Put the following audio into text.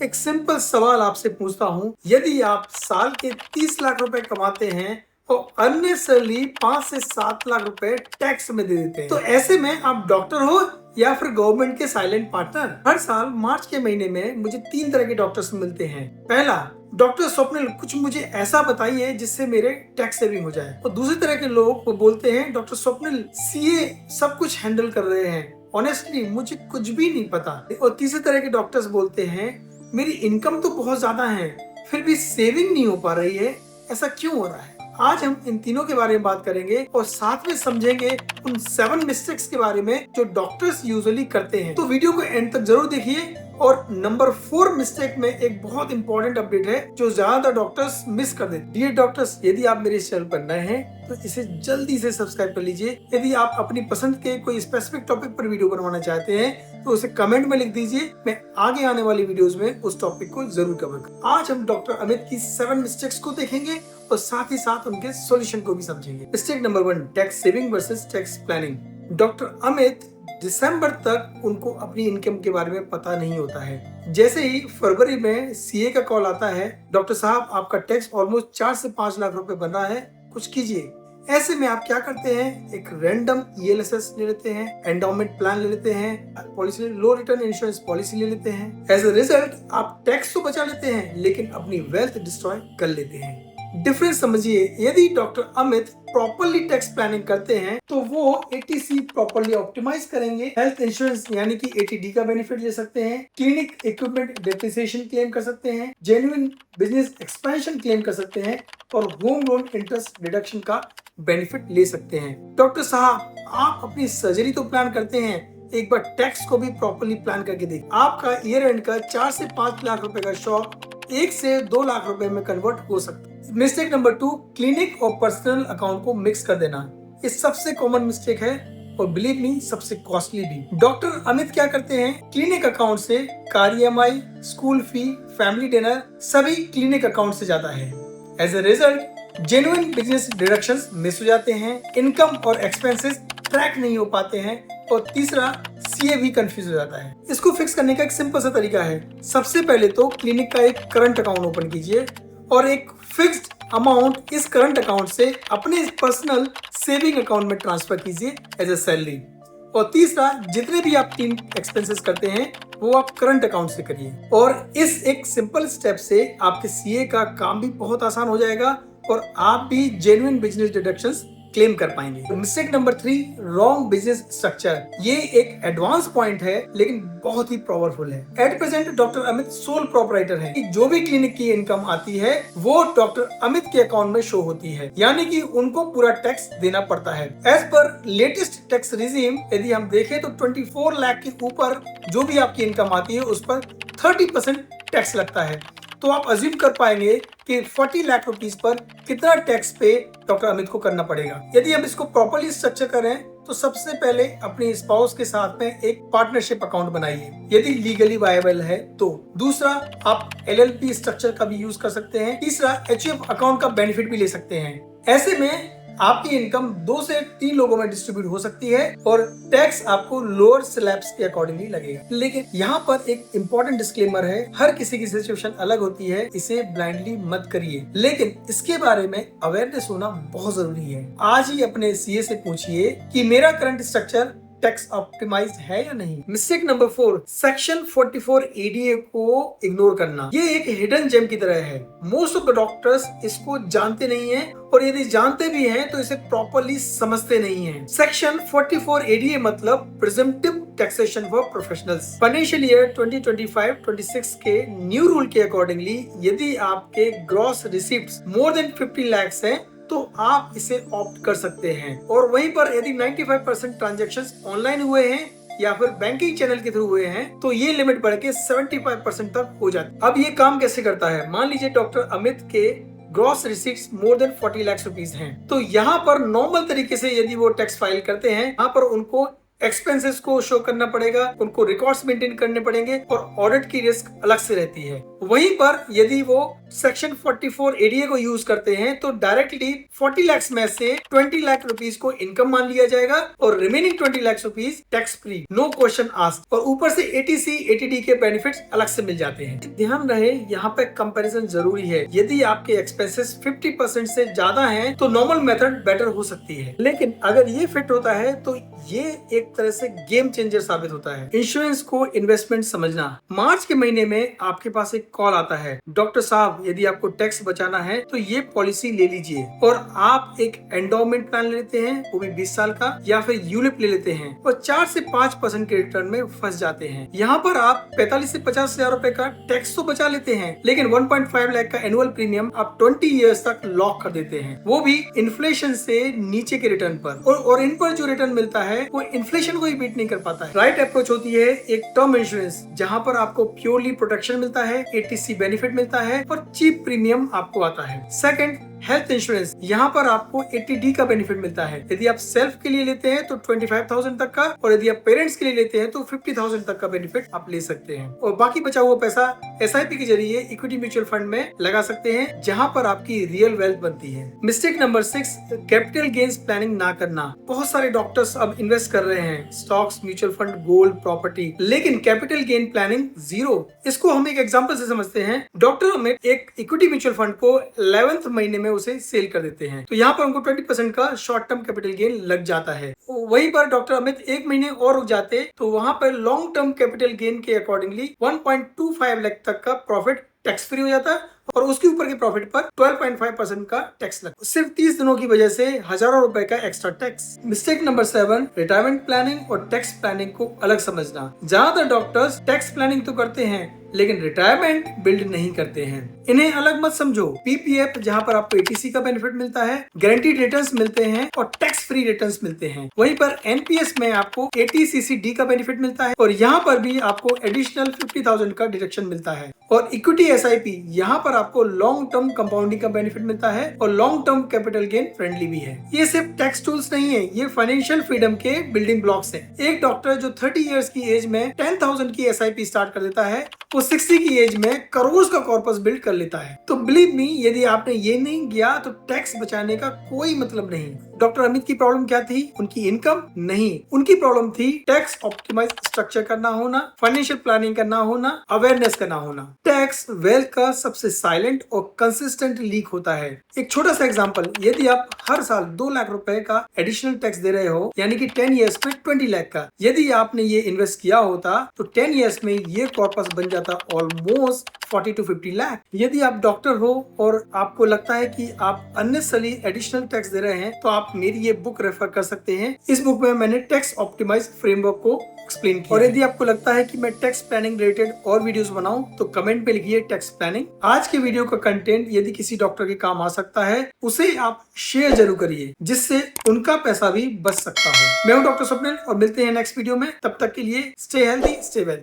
एक सिंपल सवाल आपसे पूछता हूँ, यदि आप साल के 30 लाख रुपए कमाते हैं तो अननेसेसरली 5 से 7 लाख रुपए टैक्स में दे देते हैं, तो ऐसे में आप डॉक्टर हो या फिर गवर्नमेंट के साइलेंट पार्टनर। हर साल मार्च के महीने में मुझे 3 तरह के डॉक्टर्स मिलते हैं। पहला, डॉक्टर स्वप्निल कुछ मुझे ऐसा बताइए जिससे मेरे टैक्स सेविंग हो जाए। और दूसरी तरह के लोग वो बोलते हैं, डॉक्टर स्वप्निल सीए सब कुछ हैंडल कर रहे हैं, ऑनेस्टली मुझे कुछ भी नहीं पता। और तीसरे तरह के डॉक्टर्स बोलते हैं, मेरी इनकम तो बहुत ज्यादा है फिर भी सेविंग नहीं हो पा रही है, ऐसा क्यों हो रहा है। आज हम इन तीनों के बारे में बात करेंगे और साथ में समझेंगे उन 7 मिस्टेक्स के बारे में जो डॉक्टर्स यूजुअली करते हैं। तो वीडियो को एंड तक जरूर देखिए। और नंबर 4 मिस्टेक में एक बहुत इंपॉर्टेंट अपडेट है जो ज्यादा डॉक्टर्स मिस कर देते हैं। डियर डॉक्टर्स, यदि आप मेरे चैनल पर नए हैं तो इसे जल्दी से सब्सक्राइब कर लीजिए। यदि आप अपनी पसंद के कोई स्पेसिफिक टॉपिक पर वीडियो बनवाना चाहते हैं तो उसे कमेंट में लिख दीजिए, मैं आगे आने वाली वीडियोस में उस टॉपिक को जरूर कवर करूंगा। आज हम डॉक्टर अमित की 7 मिस्टेक्स को देखेंगे और साथ ही साथ उनके सॉल्यूशन को भी समझेंगे। Mistake number 1, tax saving versus tax planning. Doctor Amit दिसंबर तक उनको अपनी इनकम के बारे में पता नहीं होता है। जैसे ही फरवरी में सीए का कॉल आता है, डॉक्टर साहब आपका टैक्स ऑलमोस्ट 4 से 5 लाख रुपए बन रहा है, कुछ कीजिए। ऐसे में आप क्या करते हैं, एक रैंडम ईएलएसएस ले लेते हैं, एंडोमेंट प्लान ले लेते हैं, पॉलिसी लो रिटर्न इंश्योरेंस पॉलिसी ले लेते हैं। एज ए रिजल्ट आप टैक्स तो बचा लेते हैं लेकिन अपनी वेल्थ डिस्ट्रॉय कर लेते हैं। डिफरेंस समझिए, यदि doctor Amit properly tax planning करते हैं तो वो एटीसी प्रॉपरली ऑप्टिमाइज करेंगे, हेल्थ इंश्योरेंस यानी कि एटीडी का बेनिफिट ले सकते हैं, क्लिनिक इक्विपमेंट डेप्रिसिएशन क्लेम कर सकते हैं, जेन्युइन बिजनेस एक्सपेंशन क्लेम कर सकते हैं और होम लोन इंटरेस्ट डिडक्शन का बेनिफिट ले सकते हैं। डॉक्टर साहब आप अपनी सर्जरी तो प्लान करते हैं, एक बार टैक्स को भी प्रॉपरली प्लान करके देखिए। आपका ईयर एंड का 4 से 5 लाख रुपए का शौक 1 से 2 लाख रुपए में कन्वर्ट हो सकता है। मिस्टेक नंबर 2, क्लिनिक और पर्सनल अकाउंट को मिक्स कर देना। ये सबसे कॉमन मिस्टेक है और बिलीव मी सबसे कॉस्टली भी। डॉक्टर अमित क्या करते हैं, क्लिनिक अकाउंट से car EMI, school fee, family dinner सभी क्लिनिक अकाउंट से जाता है। As a result genuine business deductions miss हो जाते हैं, इनकम और एक्सपेंसेस ट्रैक नहीं हो पाते हैं और तीसरा सीए भी कंफ्यूज हो जाता है। इसको फिक्स करने का एक सिंपल सा तरीका है। सबसे पहले तो क्लिनिक का एक करंट अकाउंट ओपन कीजिए और एक फिक्स्ड अमाउंट इस करंट अकाउंट से अपने पर्सनल सेविंग अकाउंट में ट्रांसफर कीजिए एज ए सैलरी। और तीसरा, जितने भी आप 3 एक्सपेंसेस करते हैं वो आप करंट अकाउंट से करिए। और इस एक सिंपल स्टेप से आपके सीए का काम भी बहुत आसान हो जाएगा और आप भी जेन्युइन बिजनेस डिडक्शंस क्लेम कर पाएंगे। Mistake number 3, wrong business structure. ये एक एडवांस पॉइंट है लेकिन बहुत ही पावरफुल है। At present doctor Amit sole proprietor है। जो भी क्लिनिक की इनकम आती है वो डॉक्टर अमित के अकाउंट में शो होती है, यानी कि उनको पूरा टैक्स देना पड़ता है। As per latest tax regime यदि हम देखें तो 24 लाख के ऊपर जो भी आपकी इनकम आती है उस पर 30% टैक्स लगता है। तो आप अज्यूम कर पाएंगे कि 40 लाख रुपीस पर कितना टैक्स पे डॉक्टर अमित को करना पड़ेगा। यदि हम इसको प्रॉपर्ली स्ट्रक्चर करें तो सबसे पहले अपने स्पाउस के साथ में एक पार्टनरशिप अकाउंट बनाइए यदि लीगली वायबल है तो। दूसरा, आप एलएलपी स्ट्रक्चर का भी यूज कर सकते हैं। तीसरा, एचयूएफ अकाउंट का बेनिफिट भी ले सकते हैं। ऐसे में आपकी इनकम 2 से 3 लोगों में डिस्ट्रीब्यूट हो सकती है और टैक्स आपको लोअर स्लैब्स के अकॉर्डिंगली लगेगा। लेकिन यहाँ पर एक इम्पोर्टेंट डिस्क्लेमर है, हर किसी की सिचुएशन अलग होती है, इसे ब्लाइंडली मत करिए, लेकिन इसके बारे में अवेयरनेस होना बहुत जरूरी है। आज ही अपने सीए से पूछिए कि मेरा करंट स्ट्रक्चर टैक्स ऑप्टिमाइज है या नहीं। मिस्टेक नंबर 4, सेक्शन 44 एडीए को इग्नोर करना। ये एक हिडन जेम की तरह है। मोस्ट ऑफ द डॉक्टर्स इसको जानते नहीं हैं और यदि जानते भी हैं तो इसे प्रॉपरली समझते नहीं हैं। सेक्शन 44 एडीए मतलब presumptive taxation for professionals. Financial year 2025-26 के न्यू रूल के अकॉर्डिंगली यदि आपके gross receipts more than 50 lakh हैं तो आप इसे ऑप्ट कर सकते हैं। और वहीं पर यदि 95% ट्रांजैक्शंस ऑनलाइन हुए हैं या फिर बैंकिंग चैनल के थ्रू हुए हैं तो ये लिमिट बढ़ के 75% तक हो जाती है। अब ये काम कैसे करता है, मान लीजिए डॉक्टर अमित के gross receipts more than 40 lakh rupees हैं, तो यहाँ पर नॉर्मल तरीके से यदि वो टैक्स फाइल करते हैं, यहाँ पर उनको एक्सपेंसेस को शो करना पड़ेगा, उनको रिकॉर्ड्स मेंटेन करने पड़ेंगे और ऑडिट की रिस्क अलग से रहती है। वहीं पर यदि वो सेक्शन 44 एडीए को यूज करते हैं तो डायरेक्टली 40 लाख में से 20 लाख रुपीस को इनकम मान लिया जाएगा और remaining 20 lakh rupees tax free, no question asked. और ऊपर से एटीसी एटीडी के बेनिफिट्स अलग से मिल जाते हैं। ध्यान रहे यहाँ पे कंपैरिजन जरूरी है। यदि आपके एक्सपेंसेस 50% से ज्यादा हैं तो नॉर्मल मेथड बेटर हो सकती है, लेकिन अगर ये फिट होता है तो ये एक तरह से गेम चेंजर साबित होता है। इंश्योरेंस को इन्वेस्टमेंट समझना। मार्च के महीने में आपके पास एक कॉल आता है, डॉक्टर साहब यदि आपको टैक्स बचाना है तो ये पॉलिसी ले लीजिए। और आप एक एंडोमेंट प्लान लेते हैं, वो भी 20 साल का, या फिर यूलिप ले लेते हैं और 4 से 5% के रिटर्न में फंस जाते हैं। यहाँ पर आप 45 से 50 हजार रुपए का टैक्स तो बचा लेते हैं, लेकिन 1.5 लाख का एनुअल प्रीमियम आप 20 इयर्स तक लॉक कर देते हैं, वो भी इन्फ्लेशन से नीचे के रिटर्न पर। और इन पर जो रिटर्न मिलता है वो इन्फ्लेशन को ही बीट नहीं कर पाता है। राइट अप्रोच होती है एक टर्म इंश्योरेंस, जहां पर आपको प्योरली प्रोटेक्शन मिलता है, एटीसी बेनिफिट मिलता है और चीप प्रीमियम आपको आता है। Second, health insurance. यहाँ पर आपको 80D का बेनिफिट मिलता है। यदि आप सेल्फ के लिए लेते हैं तो 25,000 तक का, और यदि आप पेरेंट्स के लिए लेते हैं तो 50,000 तक का बेनिफिट आप ले सकते हैं। और बाकी बचा हुआ पैसा SIP के जरिए इक्विटी म्यूचुअल फंड में लगा सकते हैं, जहां पर आपकी रियल वेल्थ बनती है। Mistake number 6, capital gains planning ना करना। बहुत सारे डॉक्टर्स अब इन्वेस्ट कर रहे हैं stocks, mutual fund, gold, property, लेकिन कैपिटल गेन प्लानिंग जीरो। इसको हम एक एग्जांपल से समझते हैं। डॉक्टर में एक इक्विटी म्यूचुअल फंड को 11th महीने में उसे सेल कर देते हैं, तो यहाँ पर उनको 20% का शॉर्ट टर्म कैपिटल गेन लग जाता है। वहीं पर डॉक्टर अमित 1 महीने और रुक जाते तो वहां पर लॉन्ग टर्म कैपिटल गेन के अकॉर्डिंगली 1.25 लाख तक का प्रॉफिट टैक्स फ्री हो जाता है और उसके ऊपर के प्रॉफिट पर 12.5% का टैक्स लगता है। सिर्फ 30 दिनों की वजह से हजारों रुपए का extra tax. Mistake number 7, retirement planning और टैक्स प्लानिंग को अलग समझना। ज्यादातर डॉक्टर्स टैक्स प्लानिंग तो करते हैं लेकिन रिटायरमेंट बिल्ड नहीं करते हैं। इन्हें अलग मत समझो। PPF जहां पर आपको ATC का बेनिफिट मिलता है, गारंटीड रिटर्न्स मिलते हैं और टैक्स फ्री रिटर्न्स मिलते हैं। वहीं पर NPS में आपको ATCCD का बेनिफिट मिलता है और यहाँ पर भी आपको एडिशनल 50,000 का डिडक्शन मिलता है। और इक्विटी SIP यहाँ पर आपको लॉन्ग टर्म कंपाउंडिंग का बेनिफिट मिलता है और long term capital gain friendly भी है। ये सिर्फ टैक्स टूल्स नहीं है, ये फाइनेंशियल फ्रीडम के बिल्डिंग ब्लॉक्स हैं। एक डॉक्टर जो 30 इयर्स की एज में 10,000 की SIP स्टार्ट कर देता है, वो 60 की एज में करोड़ का कॉर्पस बिल्ड कर लेता है। तो बिलीव मी, यदि आपने ये नहीं किया तो टैक्स बचाने का कोई मतलब नहीं। डॉक्टर अमित की प्रॉब्लम क्या थी? उनकी इनकम नहीं, उनकी प्रॉब्लम थी टैक्स ऑप्टिमाइज स्ट्रक्चर करना होना, फाइनेंशियल प्लानिंग करना होना, अवेयरनेस करना होना। टैक्स वेल्थ का सबसे साइलेंट और कंसिस्टेंट लीक होता है। एक छोटा सा एग्जांपल, यदि आप हर साल 2 लाख रुपए का एडिशनल टैक्स दे रहे हो, यानी कि 10 इयर्स में 20 लाख का, यदि आपने ये इन्वेस्ट किया होता तो 10 इयर्स में ये कॉर्पस बन जाता ऑलमोस्ट 40 to 50 लाख। यदि आप डॉक्टर हो और आपको लगता है कि आप अननेसेसरी एडिशनल टैक्स दे रहे हैं तो आप मेरी ये बुक रेफर कर सकते हैं। इस बुक में मैंने टैक्स ऑप्टिमाइज फ्रेमवर्क को एक्सप्लेन किया। और यदि आपको लगता है कि मैं टैक्स प्लानिंग रिलेटेड और वीडियोस बनाऊं तो कमेंट पे लिखिए टैक्स प्लानिंग। आज के वीडियो का कंटेंट यदि किसी डॉक्टर के काम आ सकता है, उसे आप शेयर जरूर करिए, जिससे उनका पैसा भी बच सकता है। मैं हूं डॉक्टर स्वप्निल और मिलते हैं नेक्स्ट वीडियो में। तब तक के लिए स्टे हेल्दी, स्टे वेल्दी।